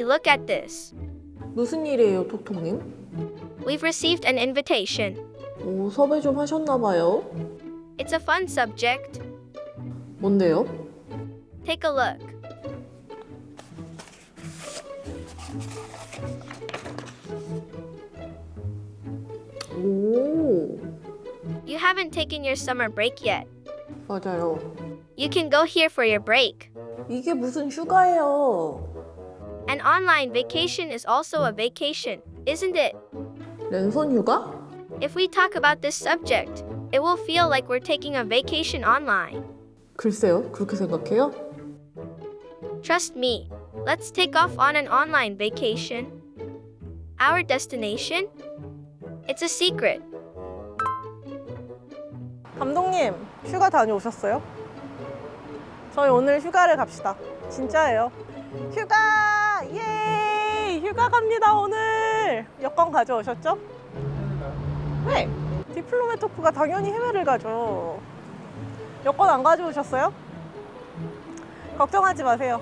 look at this. 무슨 일이에요, 톡톡님? We've received an invitation. 오, 섭외 좀 하셨나 봐요. It's a fun subject. 뭔데요? Take a look. 오, You haven't taken your summer break yet. 맞아요. You can go here for your break. 이게 무슨 휴가예요? An online vacation is also a vacation, isn't it? 랜선 휴가? If we talk about this subject, it will feel like we're taking a vacation online. 글쎄요, 그렇게 생각해요? Trust me, let's take off on an online vacation. Our destination? It's a secret. 감독님, 휴가 다녀오셨어요? 저희 오늘 휴가를 갑시다. 진짜예요. 휴가! 예! 휴가 갑니다, 오늘! 여권 가져오셨죠? 네! 디플로mat 토크가 당연히 해외를 가죠. 여권 안 가져오셨어요? 걱정하지 마세요.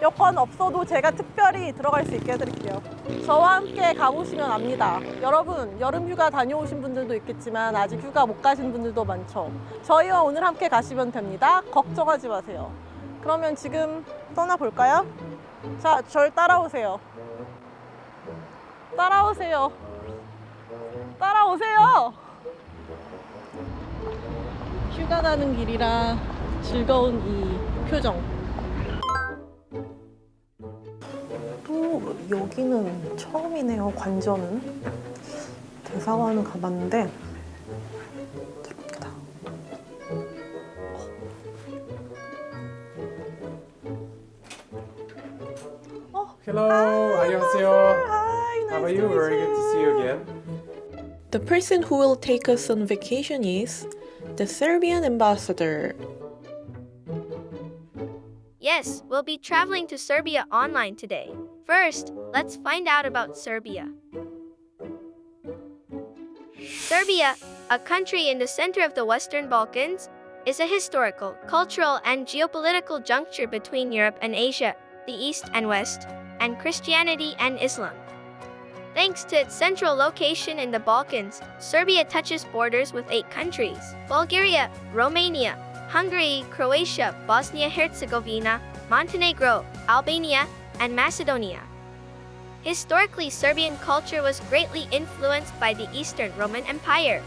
여권 없어도 제가 특별히 들어갈 수 있게 해드릴게요. 저와 함께 가보시면 압니다. 여러분, 여름 휴가 다녀오신 분들도 있겠지만 아직 휴가 못 가신 분들도 많죠. 저희와 오늘 함께 가시면 됩니다. 걱정하지 마세요. 그러면 지금 떠나볼까요? 자, 절 따라오세요. 따라오세요. 따라오세요. 휴가 가는 길이라 즐거운 이 표정. 또 여기는 처음이네요. 관전은 대사관은 가봤는데 들어옵니다. Hello, 안녕하세요. Hi, nice How are to you? meet Very good to see you again. The person who will take us on vacation is the Serbian Ambassador. Yes, we'll be traveling to Serbia online today. First, let's find out about Serbia. Serbia, a country in the center of the Western Balkans, is a historical, cultural, and geopolitical juncture between Europe and Asia, the East and West, and Christianity and Islam. Thanks to its central location in the Balkans, Serbia touches borders with 8 countries: Bulgaria, Romania, Hungary, Croatia, Bosnia-Herzegovina, Montenegro, Albania, and Macedonia. Historically, Serbian culture was greatly influenced by the Eastern Roman Empire.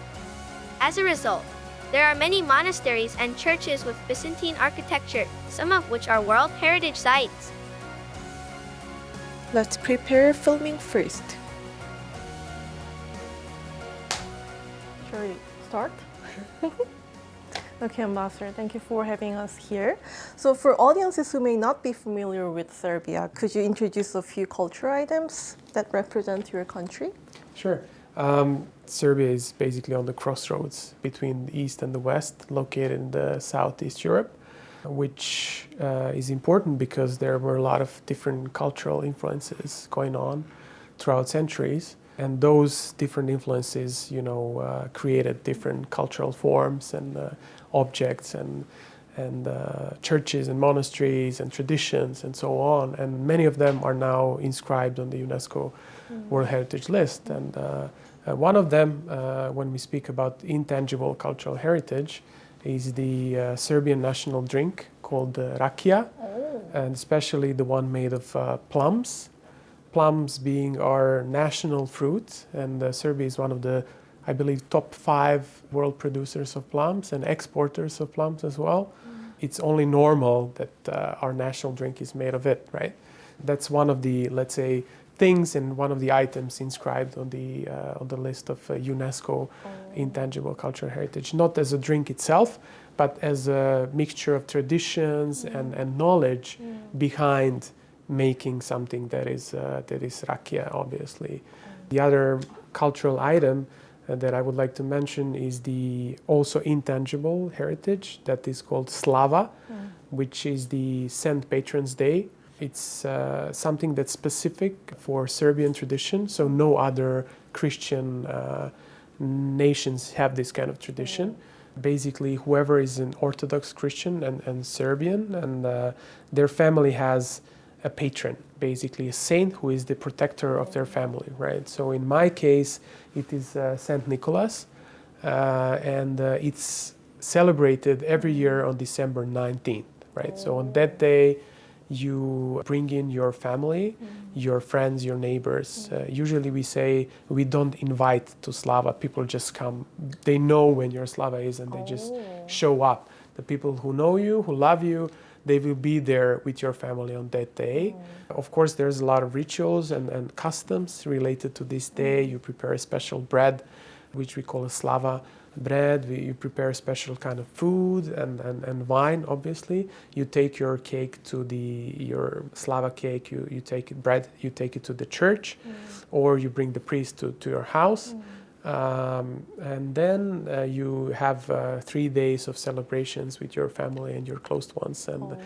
As a result, there are many monasteries and churches with Byzantine architecture, some of which are World Heritage sites. Let's prepare filming first. Shall we start? Okay, Ambassador, thank you for having us here. So for audiences who may not be familiar with Serbia, could you introduce a few cultural items that represent your country? Sure. Serbia is basically on the crossroads between the East and the West, located in the Southeast Europe, which is important because there were a lot of different cultural influences going on throughout centuries. And those different influences, created different cultural forms and objects and churches and monasteries and traditions and so on. And many of them are now inscribed on the UNESCO World Heritage list. And one of them, when we speak about intangible cultural heritage, is the Serbian national drink called Lakia, and especially the one made of plums. Plums being our national fruit, and Serbia is one of the, I believe, top 5 world producers of plums and exporters of plums as well. It's only normal that our national drink is made of it, right? That's one of the, let's say, things and one of the items inscribed on the list of UNESCO intangible cultural heritage, not as a drink itself, but as a mixture of traditions and knowledge behind making something that is rakia, obviously. The other cultural item that I would like to mention is the also intangible heritage that is called Slava, which is the Saint Patron's Day. It's something that's specific for Serbian tradition, so no other Christian nations have this kind of tradition. Basically, whoever is an Orthodox Christian and Serbian, and their family has a patron, basically a saint who is the protector of their family, right? So in my case, it is Saint Nicholas, and it's celebrated every year on December 19th, right? So on that day, you bring in your family, your friends, your neighbors. Usually we say we don't invite to Slava, people just come. They know when your Slava is and they just show up. The people who know you, who love you, they will be there with your family on that day. Of course, there's a lot of rituals and customs related to this day. You prepare a special bread, which we call a Slava bread. You prepare a special kind of food and wine, obviously. You take your cake to your Slava cake, you take bread, you take it to the church, or you bring the priest to your house. And then you have 3 days of celebrations with your family and your close ones. And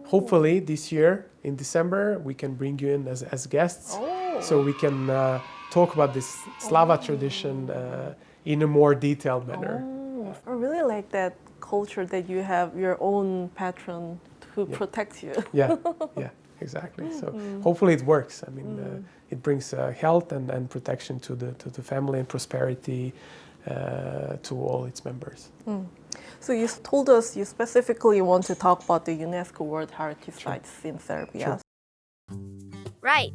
hopefully this year in December, we can bring you in as guests so we can talk about this Slava tradition in a more detailed manner. I really like that culture that you have your own patron who protects you. Yeah, exactly. So hopefully it works. I mean, it brings health and protection to the family and prosperity to all its members. So you told us you specifically want to talk about the UNESCO World Heritage sites in Serbia. Right.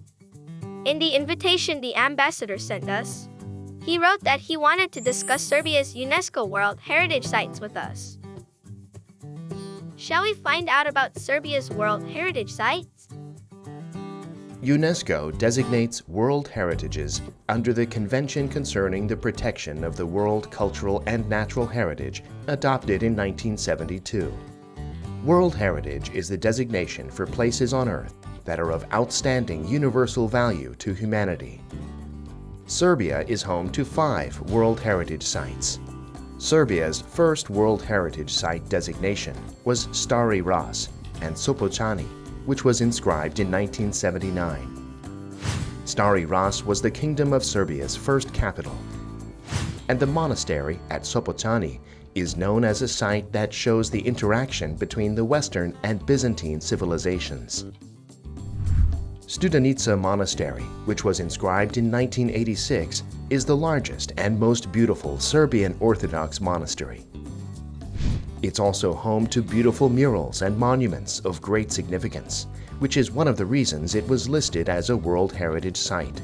In the invitation the ambassador sent us, he wrote that he wanted to discuss Serbia's UNESCO World Heritage sites with us. Shall we find out about Serbia's World Heritage sites? UNESCO designates World Heritages under the Convention Concerning the Protection of the World Cultural and Natural Heritage adopted in 1972. World Heritage is the designation for places on Earth that are of outstanding universal value to humanity. Serbia is home to 5 World Heritage Sites. Serbia's first World Heritage Site designation was Stari Ras and Sopoćani, which was inscribed in 1979. Stari Ras was the Kingdom of Serbia's first capital, and the monastery at Sopoćani is known as a site that shows the interaction between the Western and Byzantine civilizations. Studenica Monastery, which was inscribed in 1986, is the largest and most beautiful Serbian Orthodox monastery. It's also home to beautiful murals and monuments of great significance, which is one of the reasons it was listed as a World Heritage Site.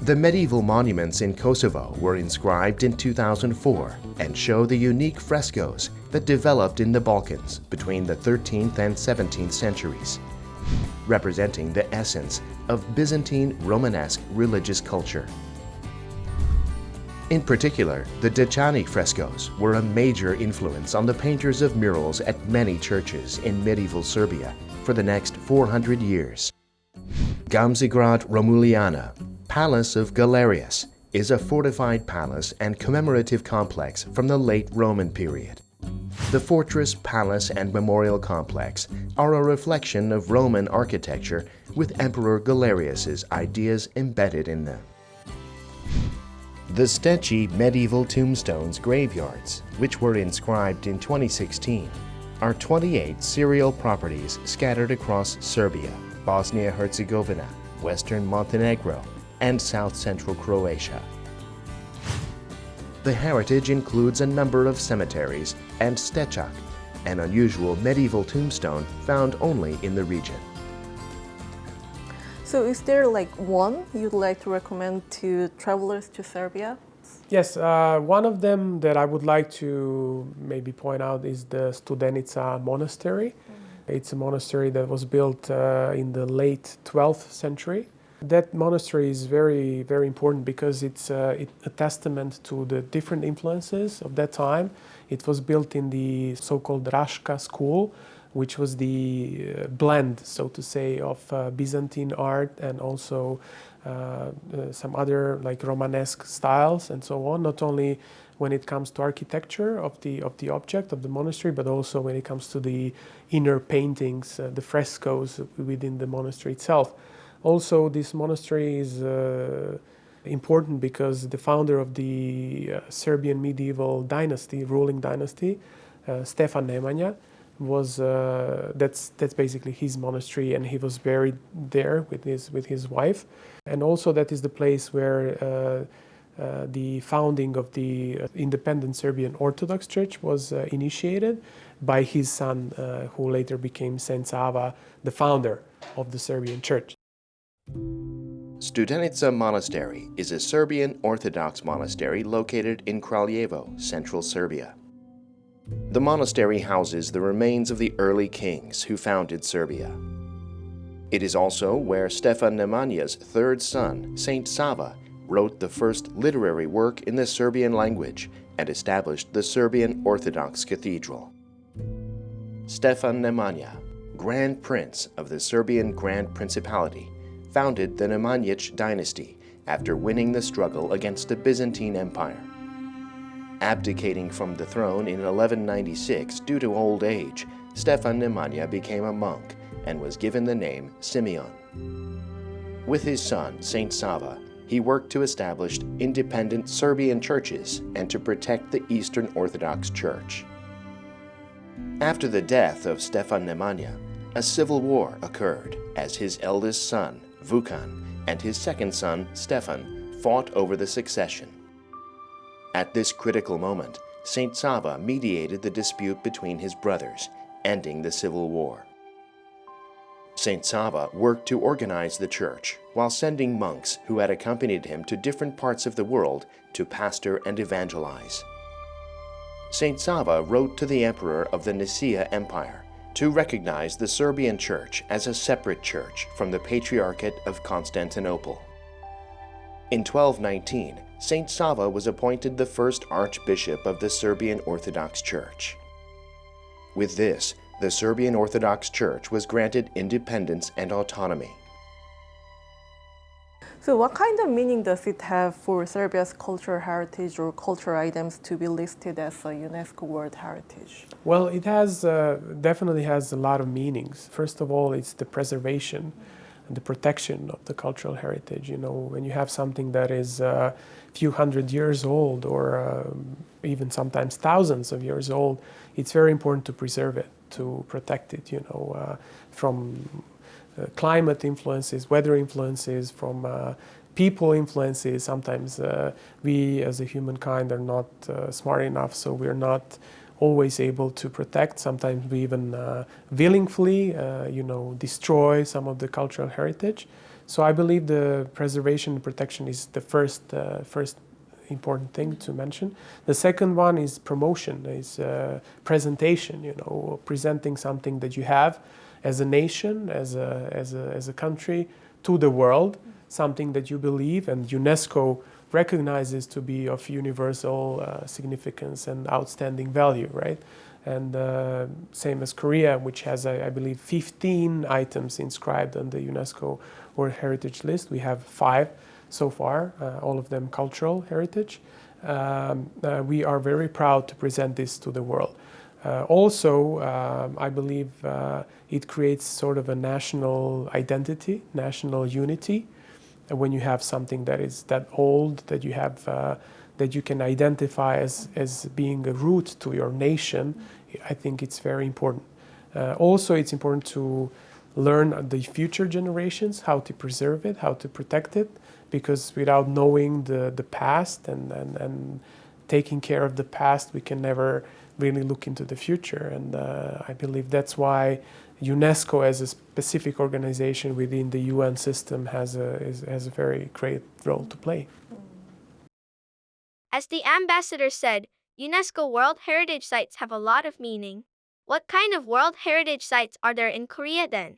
The medieval monuments in Kosovo were inscribed in 2004 and show the unique frescoes that developed in the Balkans between the 13th and 17th centuries, representing the essence of Byzantine Romanesque religious culture. In particular, the Dečani frescoes were a major influence on the painters of murals at many churches in medieval Serbia for the next 400 years. Gamzigrad Romuliana, Palace of Galerius, is a fortified palace and commemorative complex from the late Roman period. The fortress, palace, and memorial complex are a reflection of Roman architecture with Emperor Galerius's ideas embedded in them. The Steci medieval tombstones graveyards, which were inscribed in 2016, are 28 serial properties scattered across Serbia, Bosnia-Herzegovina, Western Montenegro, and south-central Croatia. The heritage includes a number of cemeteries and stečak, an unusual medieval tombstone found only in the region. So is there like one you'd like to recommend to travelers to Serbia? Yes, one of them that I would like to maybe point out is the Studenica Monastery. It's a monastery that was built in the late 12th century. That monastery is very, very important because it's a testament to the different influences of that time. It was built in the so-called Raška school, which was the blend, so to say, of Byzantine art and also some other like Romanesque styles and so on, not only when it comes to architecture of the object of the monastery, but also when it comes to the inner paintings, the frescoes within the monastery itself. Also, this monastery is important because the founder of the Serbian medieval dynasty, ruling dynasty, Stefan Nemanja, was that's basically his monastery, and he was buried there with his wife. And also that is the place where the founding of the independent Serbian Orthodox Church was initiated by his son, who later became Saint Sava, the founder of the Serbian Church. Studenica Monastery is a Serbian Orthodox monastery located in Kraljevo, central Serbia. The monastery houses the remains of the early kings who founded Serbia. It is also where Stefan third son, Saint Sava, wrote the first literary work in the Serbian language and established the Serbian Orthodox Cathedral. Stefan Grand Prince of the Serbian Grand Principality, founded the Nemanjic dynasty after winning the struggle against the Byzantine Empire. Abdicating from the throne in 1196 due to old age, Stefan Nemanja became a monk and was given the name Simeon. With his son, Saint Sava, he worked to establish independent Serbian churches and to protect the Eastern Orthodox Church. After the death of Stefan Nemanja, a civil war occurred as his eldest son, Vukan, and his second son, Stefan, fought over the succession. At this critical moment, Saint Sava mediated the dispute between his brothers, ending the civil war. Saint Sava worked to organize the church while sending monks who had accompanied him to different parts of the world to pastor and evangelize. Saint Sava wrote to the emperor of the Nicaea Empire to recognize the Serbian church as a separate church from the Patriarchate of Constantinople. In 1219, Saint Sava was appointed the first archbishop of the Serbian Orthodox Church. With this, the Serbian Orthodox Church was granted independence and autonomy. So what kind of meaning does it have for Serbia's cultural heritage or cultural items to be listed as a UNESCO World Heritage? Well, it has definitely has a lot of meanings. First of all, it's the preservation and the protection of the cultural heritage. You know, when you have something that is a few hundred years old or even sometimes thousands of years old, it's very important to preserve it, to protect it, you know, from climate influences, weather influences, from people influences. Sometimes we as a humankind are not smart enough, so we're not always able to protect. Sometimes we even willingly, destroy some of the cultural heritage. So I believe the preservation and protection is the first important thing to mention. The second one is promotion, is presentation. You know, presenting something that you have as a nation, as a country, to the world, something that you believe and UNESCO recognizes to be of universal significance and outstanding value, right? And same as Korea, which has, I believe, 15 items inscribed on the UNESCO World Heritage list. We have 5 so far, all of them cultural heritage. We are very proud to present this to the world. Also, I believe it creates sort of a national identity, national unity. When you have something that is that old, that you have, that you can identify as being a root to your nation, I think it's very important. Also, it's important to learn the future generations how to preserve it, how to protect it, because without knowing the past and taking care of the past, we can never really look into the future. And I believe that's why UNESCO as a specific organization within the UN system has a very great role to play. As the ambassador said, UNESCO World Heritage Sites have a lot of meaning. What kind of World Heritage Sites are there in Korea then?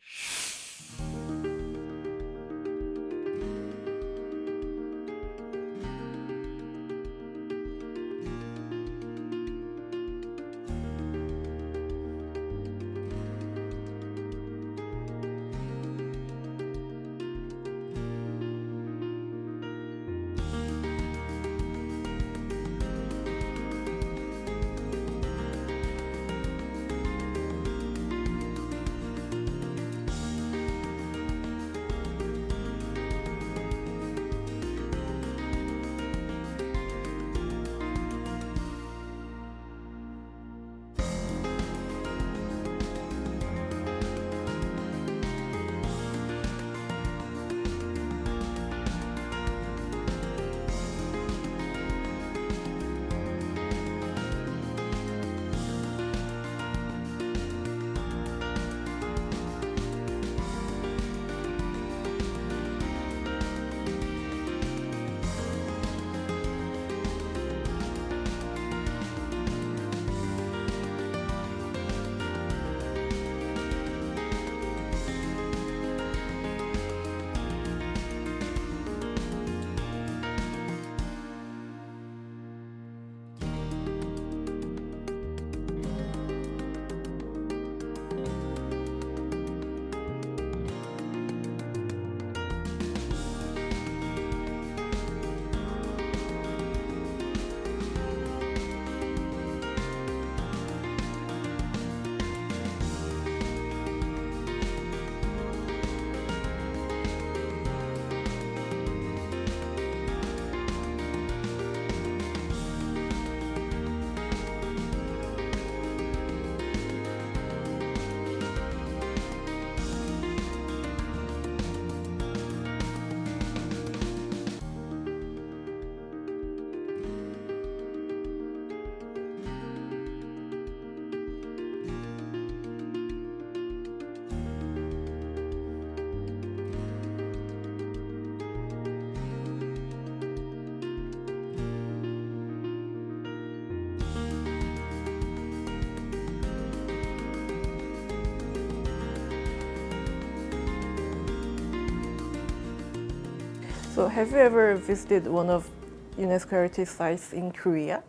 So have you ever visited one of UNESCO heritage sites in Korea?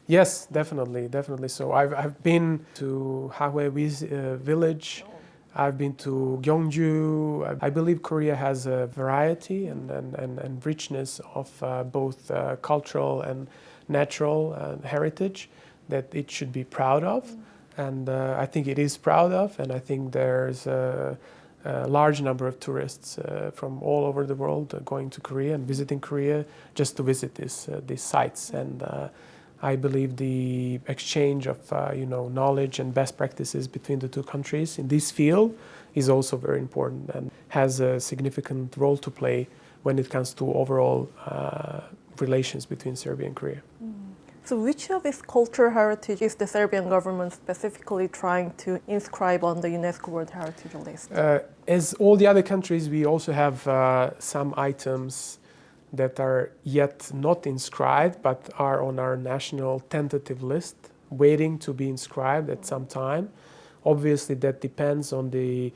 Yes, definitely. So I've been to Hagway village. I've been to Gyeongju. I believe Korea has a variety and richness of both cultural and natural heritage that it should be proud of. And I think it is proud of, and I think there's a large number of tourists from all over the world going to Korea and visiting Korea just to visit these sites. And I believe the exchange of knowledge and best practices between the two countries in this field is also very important and has a significant role to play when it comes to overall relations between Serbia and Korea. So which of its cultural heritage is the Serbian government specifically trying to inscribe on the UNESCO World Heritage list? As all the other countries, we also have some items that are yet not inscribed but are on our national tentative list, waiting to be inscribed at some time. Obviously, that depends on the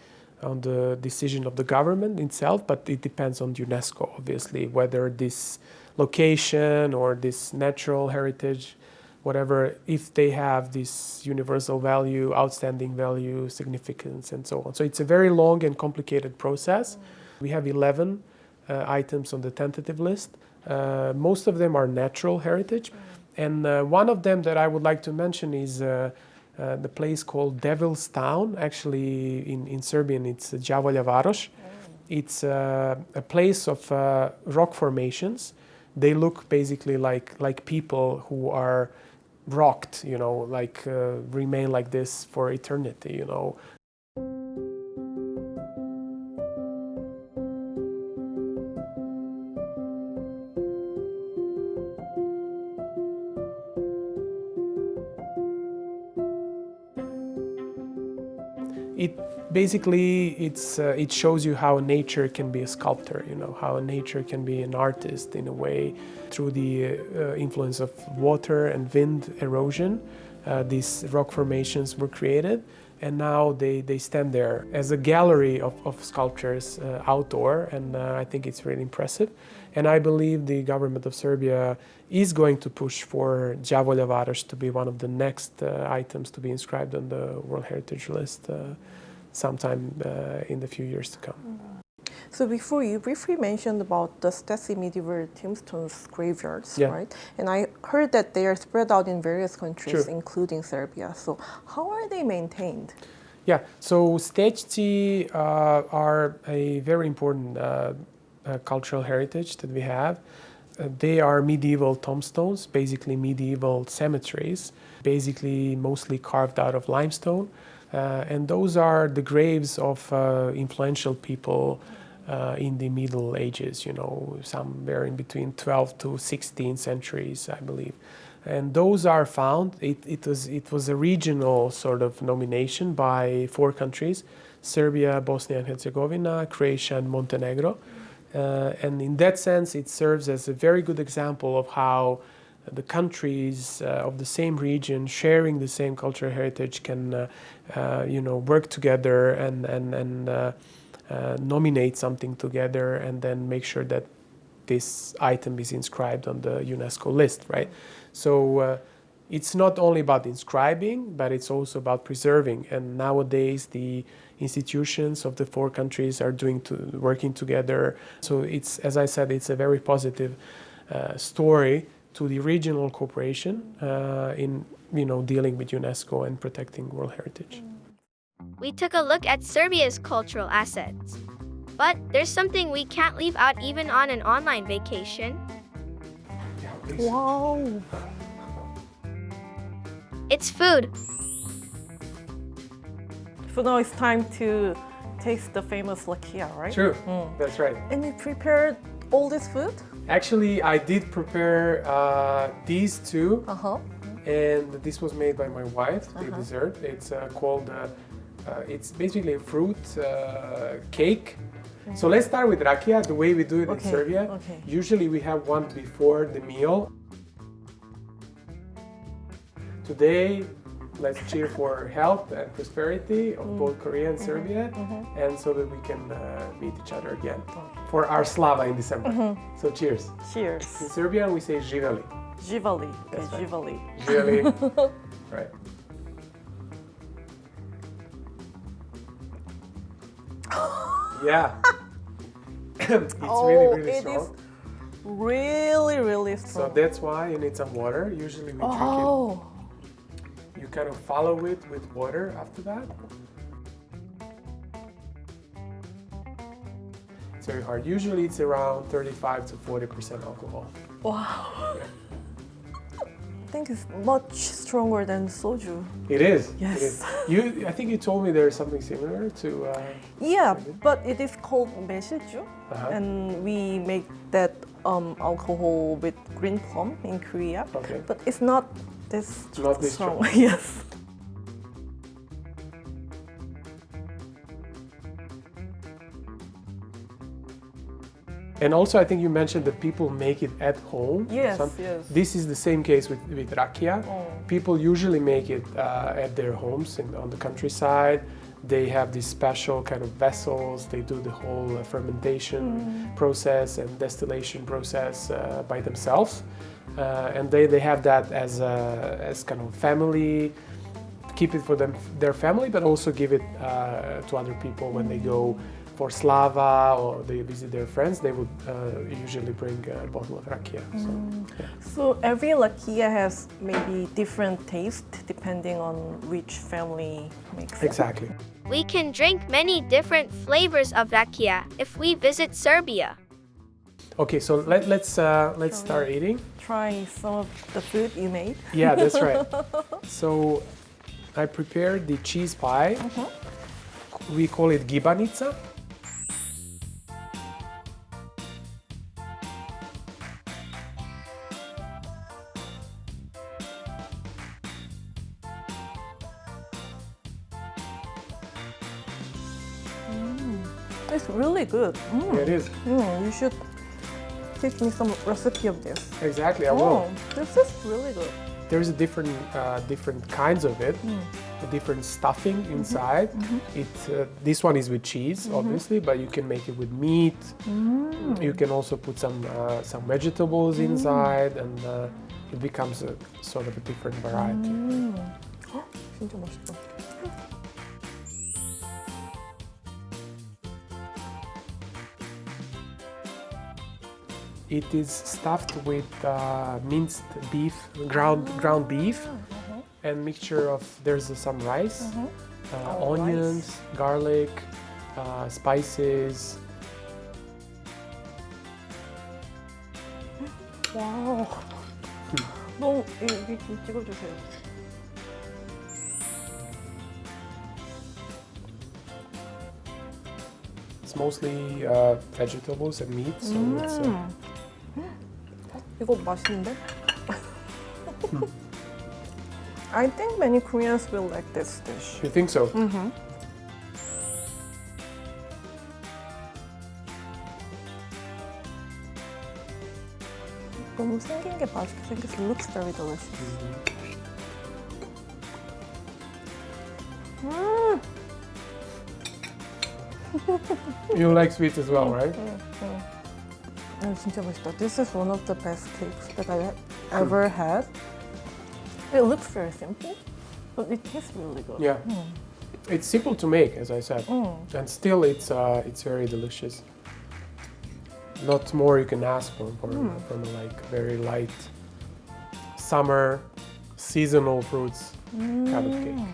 decision of the government itself, but it depends on UNESCO, obviously, whether this location or this natural heritage, whatever, if they have this universal value, outstanding value, significance, and so on. So it's a very long and complicated process. We have 11 items on the tentative list. Most of them are natural heritage. And one of them that I would like to mention is the place called Devil's Town. Actually, in Serbian, it's Đavolja Varoš. It's a place of rock formations. They look basically like people who are rocked, remain like this for eternity, It shows you how nature can be a sculptor, how nature can be an artist in a way through the influence of water and wind erosion. These rock formations were created, and now they stand there as a gallery of sculptures outdoor, and I think it's really impressive. And I believe the government of Serbia is going to push for Đavolja Varoš to be one of the next items to be inscribed on the World Heritage list sometime in the few years to come. So before, you briefly mentioned about the Stasi medieval tombstones graveyards, right? And I heard that they are spread out in various countries, including Serbia. So how are they maintained? Yeah, so stećci are a very important cultural heritage that we have. They are medieval tombstones, basically medieval cemeteries, basically mostly carved out of limestone. And those are the graves of influential people in the Middle Ages, somewhere in between 12th to 16th centuries, I believe. And those are found. It was a regional sort of nomination by 4 countries: Serbia, Bosnia and Herzegovina, Croatia, and Montenegro. And in that sense, it serves as a very good example of how the countries of the same region sharing the same cultural heritage can work together and nominate something together and then make sure that this item is inscribed on the UNESCO list, right? So it's not only about inscribing, but it's also about preserving. And nowadays the institutions of the 4 countries are working together. So it's, as I said, it's a very positive story to the regional cooperation in dealing with UNESCO and protecting World Heritage. We took a look at Serbia's cultural assets. But there's something we can't leave out even on an online vacation. Wow! It's food. So now it's time to taste the famous Lakia, right? True, that's right. And you prepared all this food? Actually, I did prepare these two, and this was made by my wife, the dessert. It's called, it's basically a fruit cake. So let's start with rakia, the way we do it in Serbia. Usually we have one before the meal. Today Let's cheer for health and prosperity of both Korea and Serbia, and so that we can meet each other again for our Slava in December. So cheers. Cheers. In Serbian, we say živeli. Živali. That's right. Živali. Živeli. Right. Yeah. It's really it strong. is really So strong. that's why you need some water. Usually we drink Oh. it. You kind of follow it with water after that. It's very hard. Usually it's around 35 to 40% alcohol. Wow. I think it's much stronger than soju. It is. Yes. It is. I think you told me there's something similar to. Yeah, but it is called 매실주, Uh-huh. and we make that alcohol with green plum in Korea. Okay. But it's not this Not this strong. strong. Yes. And also, I think you mentioned that people make it at home. Yes, yes. This is the same case with rakia. Oh. People usually make it at their homes on the countryside. They have these special kind of vessels. They do the whole fermentation process and distillation process by themselves. And they have that as kind of family, keep it for their family, but also give it to other people when they go for Slava or they visit their friends. They would usually bring a bottle of rakia. So every lakia has maybe different taste depending on which family makes it. Exactly. We can drink many different flavors of rakia if we visit Serbia. Okay, so let's start eating. Try some of the food you made. Yeah, that's right. So I prepared the cheese pie. We call it gibanica. It's really good. Yeah, it is. You should teach me some recipe of this. Exactly, I will. This is really good. There's a different kinds of it, a different stuffing inside. This one is with cheese, obviously, but you can make it with meat. You can also put some vegetables inside, and it becomes a sort of a different variety. 진짜 맛있다. It is stuffed with minced beef, ground beef, and mixture of there's some rice, onions, garlic, spices. 와우. 너무 이렇게 좀 찍어주세요. It's mostly vegetables and meat, so it's. 이거 맛있는데? I think many Koreans will like this dish. You think so? 너무 생긴 게 맛있게 생겨서 it looks very delicious. You like sweets as well, right? 진짜 맛있다. This is one of the best cakes that I ever had. It looks very simple, but it tastes really good. Yeah. It's simple to make, as I said, and still it's very delicious. Not more you can ask for from like very light summer seasonal fruits kind of cake.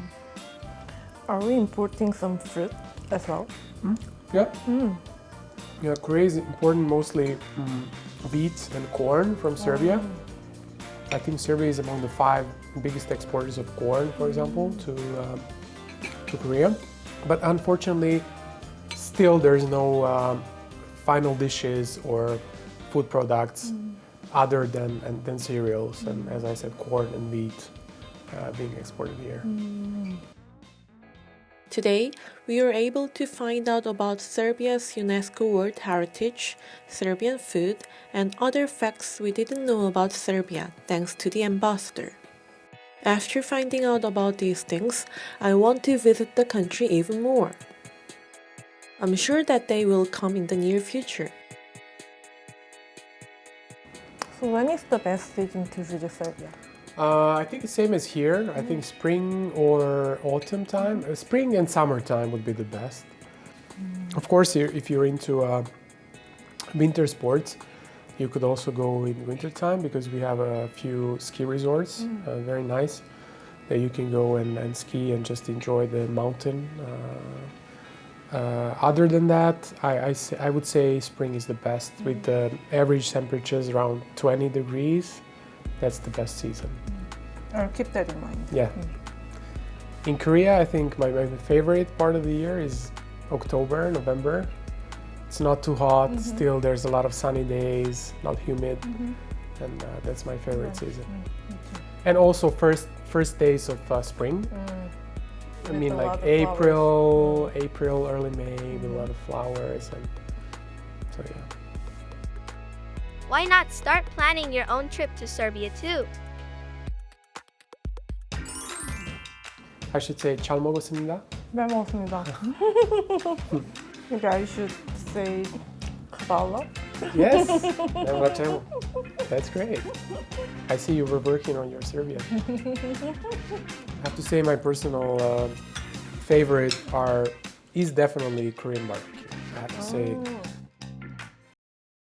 Are we importing some fruit as well? Yeah. Yeah, Korea is important mostly wheat and corn from Serbia. I think Serbia is among the 5 biggest exporters of corn, for example, to Korea. But unfortunately, still there's no final dishes or food products other than cereals and, as I said, corn and wheat being exported here. Today, we were able to find out about Serbia's UNESCO World Heritage, Serbian food, and other facts we didn't know about Serbia thanks to the ambassador. After finding out about these things, I want to visit the country even more. I'm sure that they will come in the near future. So when is the best season to visit Serbia? I think the same as here. I think spring or autumn time. Spring and summertime would be the best. Of course, if you're into winter sports, you could also go in winter time because we have a few ski resorts, very nice, that you can go and ski and just enjoy the mountain. Other than that, I would say spring is the best with the average temperatures around 20 degrees. That's the best season. I'll keep that in mind. Yeah. In Korea, I think my favorite part of the year is October, November. It's not too hot, still there's a lot of sunny days, not humid, and that's my favorite season. And also first days of spring. I mean, like April, early May, with a lot of flowers, and so yeah. Why not start planning your own trip to Serbia too? I should say 잘 먹었습니다. 잘 먹었습니다. Maybe I should say Hvala. Yes, that's great. I see you were working on your Serbian. I have to say my personal favorite is definitely Korean barbecue. I have to say